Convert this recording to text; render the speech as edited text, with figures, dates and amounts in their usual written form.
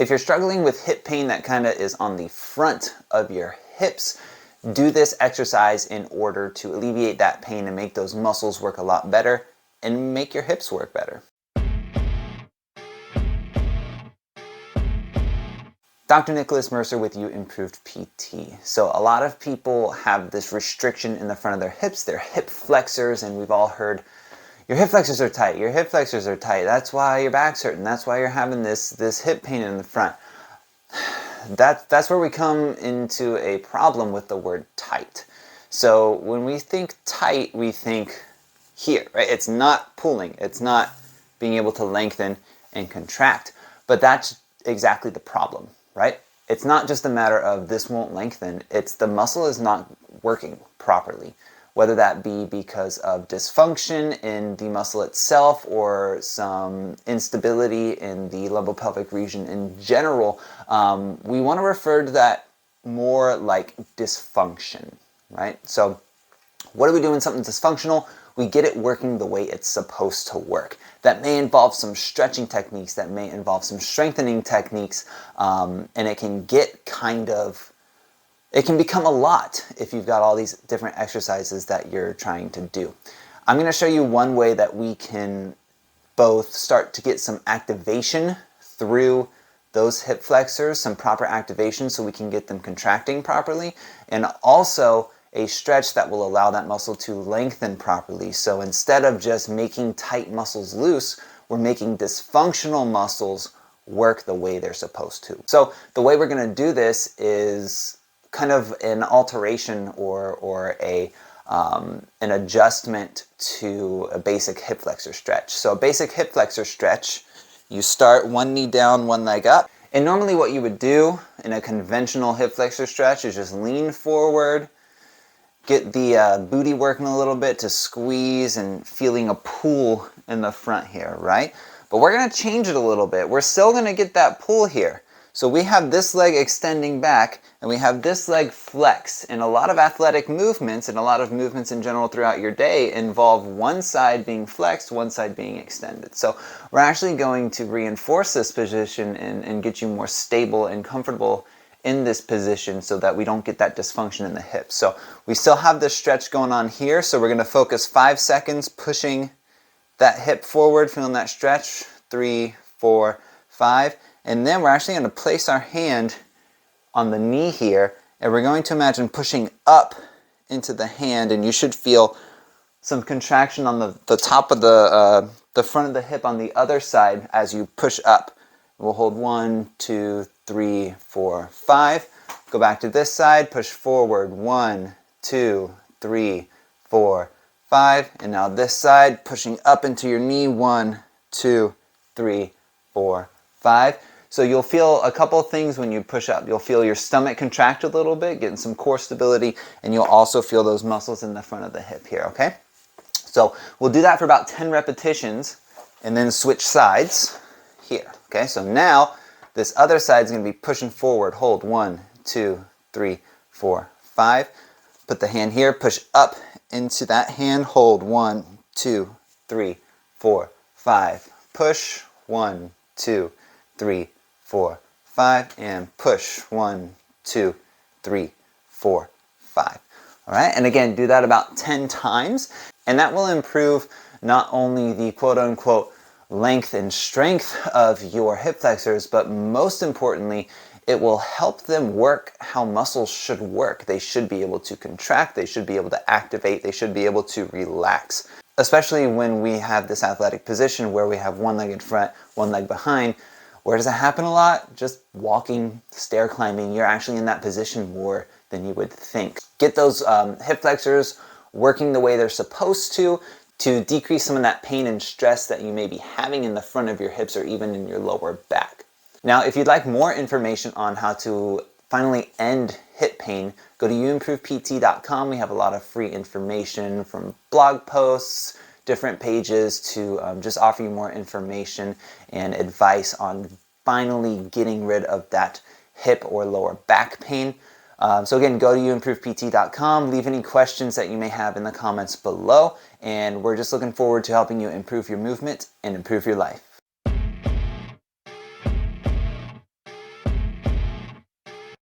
If you're struggling with hip pain that kind of is on the front of your hips, do this exercise in order to alleviate that pain and make those muscles work a lot better and make your hips work better. Dr. Nicholas Mercer with You Improved PT. So a lot of people have this restriction in the front of their hips, their hip flexors, and we've all heard, your hip flexors are tight, your hip flexors are tight, that's why your back's hurting, that's why you're having this hip pain in the front. That's where we come into a problem with the word tight. So when we think tight, we think here, right? It's not pulling, it's not being able to lengthen and contract, but that's exactly the problem, right? It's not just a matter of this won't lengthen, it's the muscle is not working properly, whether that be because of dysfunction in the muscle itself or some instability in the lumbo-pelvic region in general. We want to refer to that more like dysfunction, right? So what do we do when something's dysfunctional? We get it working the way it's supposed to work. That may involve some stretching techniques, that may involve some strengthening techniques, and it can get it can become a lot if you've got all these different exercises that you're trying to do. I'm going to show you one way that we can both start to get some activation through those hip flexors, some proper activation so we can get them contracting properly, and also a stretch that will allow that muscle to lengthen properly. So instead of just making tight muscles loose, we're making dysfunctional muscles work the way they're supposed to. So the way we're going to do this is kind of an alteration or an adjustment to a basic hip flexor stretch. So a basic hip flexor stretch, you start one knee down, one leg up. And normally what you would do in a conventional hip flexor stretch is just lean forward, get the booty working a little bit to squeeze and feeling a pull in the front here, right? But we're going to change it a little bit. We're still going to get that pull here. So we have this leg extending back and we have this leg flex. And a lot of athletic movements and a lot of movements in general throughout your day involve one side being flexed, one side being extended. So we're actually going to reinforce this position and get you more stable and comfortable in this position so that we don't get that dysfunction in the hips. So we still have this stretch going on here, so we're going to focus 5 seconds pushing that hip forward, feeling that stretch, 3, 4, 5, and then we're actually going to place our hand on the knee here, and we're going to imagine pushing up into the hand, and you should feel some contraction on the top of the front of the hip on the other side as you push up. We'll hold 1, 2, 3, 4, 5. Go back to this side, push forward, 1, 2, 3, 4, 5. And now this side, pushing up into your knee, 1, 2, 3, 4, 5. So you'll feel a couple of things when you push up. You'll feel your stomach contract a little bit, getting some core stability, and you'll also feel those muscles in the front of the hip here, okay? So we'll do that for about 10 repetitions and then switch sides here. Okay, so now this other side is going to be pushing forward. Hold 1, 2, 3, 4, 5. Put the hand here, push up into that hand. Hold 1, 2, 3, 4, 5. Push 1, 2, 3, 4, 5. And push 1, 2, 3, 4, 5. All right, and again, do that about 10 times. And that will improve not only the quote-unquote length and strength of your hip flexors, but most importantly, it will help them work how muscles should work. They should be able to contract, they should be able to activate, they should be able to relax. Especially when we have this athletic position where we have one leg in front, one leg behind. Where does it happen a lot? Just walking, stair climbing. You're actually in that position more than you would think. Get those hip flexors working the way they're supposed to decrease some of that pain and stress that you may be having in the front of your hips or even in your lower back. Now, if you'd like more information on how to finally end hip pain, go to youimprovept.com. We have a lot of free information from blog posts, different pages to just offer you more information and advice on finally getting rid of that hip or lower back pain. So again, go to youimprovept.com, leave any questions that you may have in the comments below, and we're just looking forward to helping you improve your movement and improve your life.